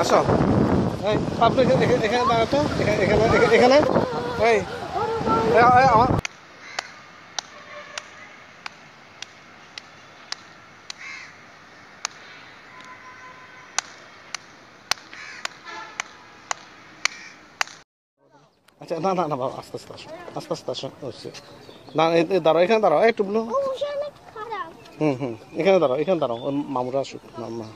আসো এই পাবলো এখানে দাঁড়া তো এখানে এই আমার আচ্ছা না না না বাবা আস্তে আস্তে আসো হচ্ছে না দাঁড়াও এখানে দাঁড়াও এই টুবলু এখানে দাঁড়াও ওর মামুরা আসুক মামা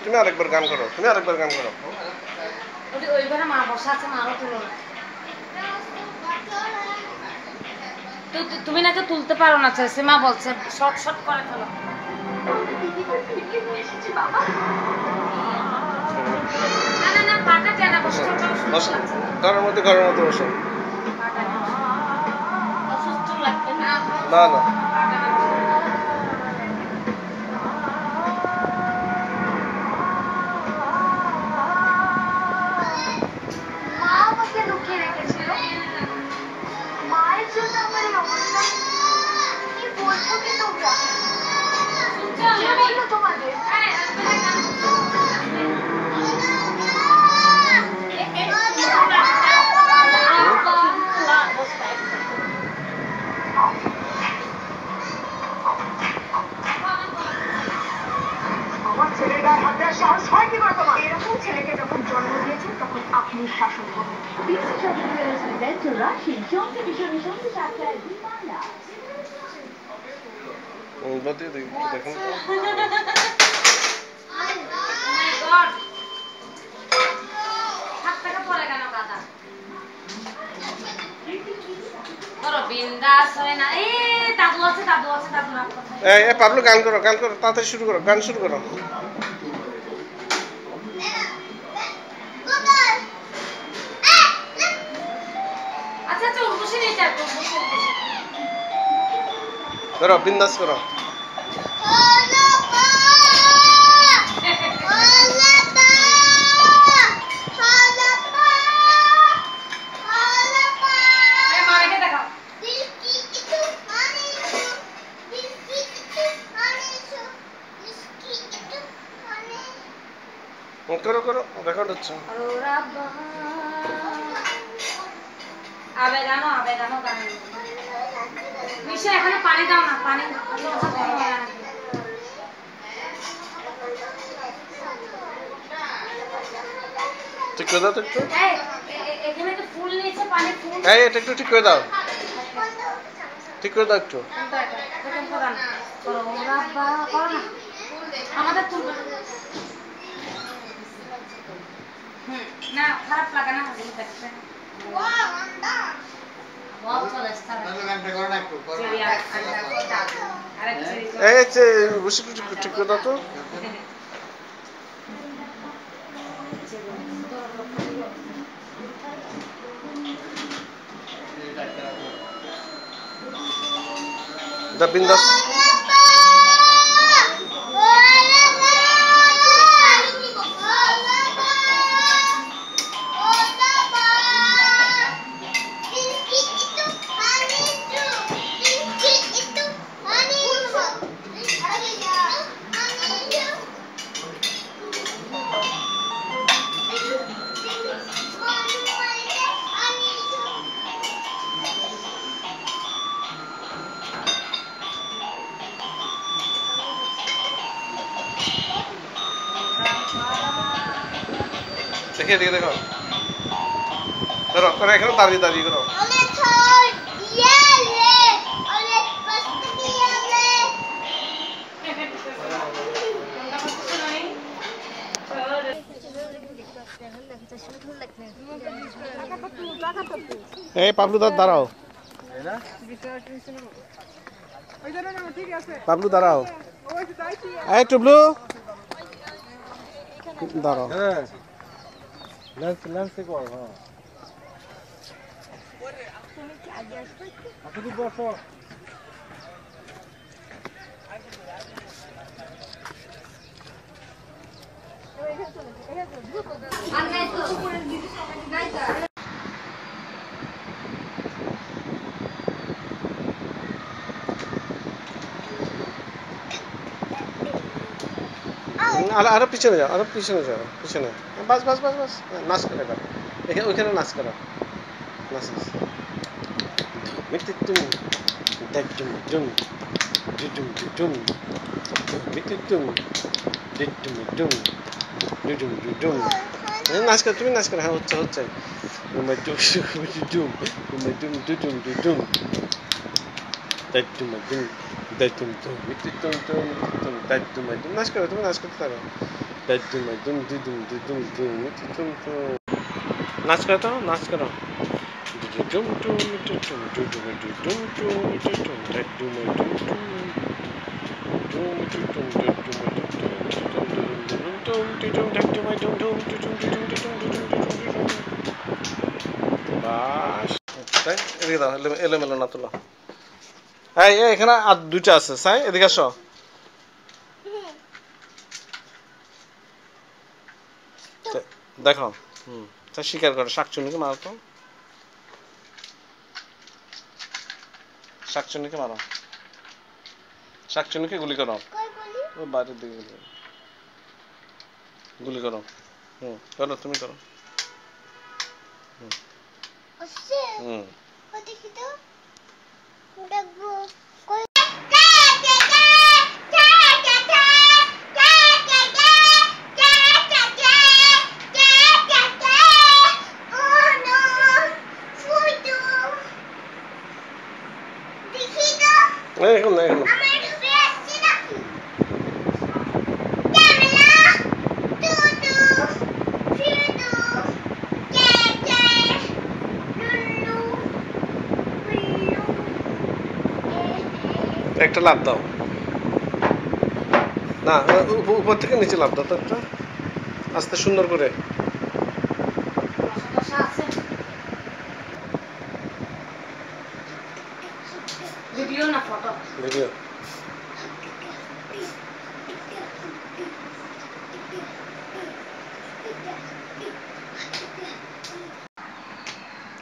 তুমি আরেকবার গান করো মা বসা আছে মারও তুলো তুমি নাকি তুলতে পারো না চাইছে মা বলছে শর্ট শর্ট করে ফেলো না পাটা কেন ঘরের মধ্যে বসো না না এরকম ছেলেকে যখন জন্ম দিয়েছেন তখন আপনি শাসন করবেন পাবলো গান করো তাড়াতাড়ি শুরু করো গান শুরু করো করো বিন্দাস করো করো রেকর্ড হচ্ছে আবেগানো গান মিশে এখানে পানি দাও না পানি ঠিক করে দাও তো একটু এখানে তো ফুল নিয়েছে পানি ফুল এটা একটু ঠিক করে দাও একটু আমাদের তুলবে না খারাপ লাগে না দেখতে ঠিক করে দাও তো বিন্দাস দেখে দেখো ধরো এখানে দাঁড়িয়ে করো এই পাবলু দাঁড়াও, পাবলু দাঁড়াও, এই টুবলু দাঁড়াও। আরো পিছনে যাও, আরো পিছনে যাও, পিছনে। বাস বাস বাস বাস, নাচ করে এবার ওইখানে নাচ করো, নাচ নাচ। মিটিটুম ডেটুম ডুম ডুডুম ডুডুম মিটিটুম ডেটুম ডুম ডুডুম ডুডুম। নাচ করো, তুমি নাচ করো। হ্যাঁ হচ্ছে হচ্ছে। Duduma Duduma Duduma Duduma datum ডুম datum ডুম মিটিটুম ডুম ডুম datum ডুম। নাচ করো, তুমি নাচ করতে থাকো। ডেটুম ডুম ডুডুম ডুডুম ডুম মিটিটুম ডুম। নাচ করো তো, নাচ করো। Duduma ডুম মিটিটুম Duduma Duduma ডুম মিটিটুম datum ডুম ডুম ডুম মিটিটুম datum Duduma Duduma datum ডুম ডুম Duduma Duduma Duduma Duduma Duduma. বাস তাই এদিকে দাও, এলোমেলো না তোলো। এই এখানে আর দুইটা আছে, সাই এদিকে আসো। দেখো, স্বীকার করো, শাকচুন্নিকে মারো তো, শাকচুন্নিকে মারো, শাকচুন্নিকে গুলি করো। ও বাইরের দিকে গুলি করো। করো, তুমি করো। এখন না, এখন একটা লাভ দাও না, উপর থেকে নিচে লাভ দাও তো একটা, আস্তে সুন্দর করে। ভিডিও না ফটো? ভিডিও।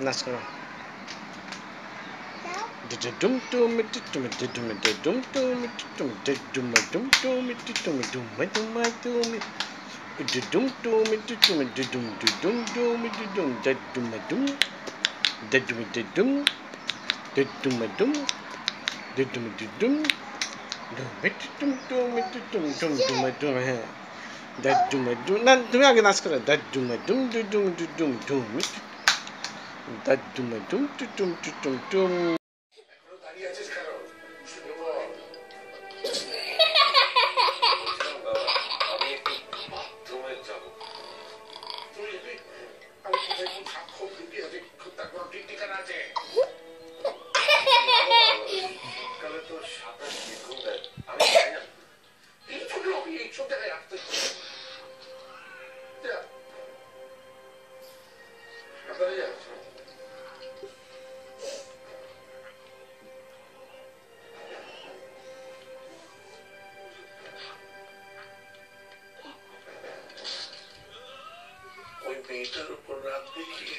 নাচ করো। ডুম ডুম ডুম ডুম ডুম ডুম ডুম ডুম ডুম ডুম ডুম ডুম ডুম dum dum dum dum dum dum dum dum dum dum dum হ্যাঁ না, তুমি আগে নাচ করো। ডুম ডুম ডুম ডুম ডুম ডুম ডুম ডুম ডুম। মেয়েটার উপর রাত দেখিয়ে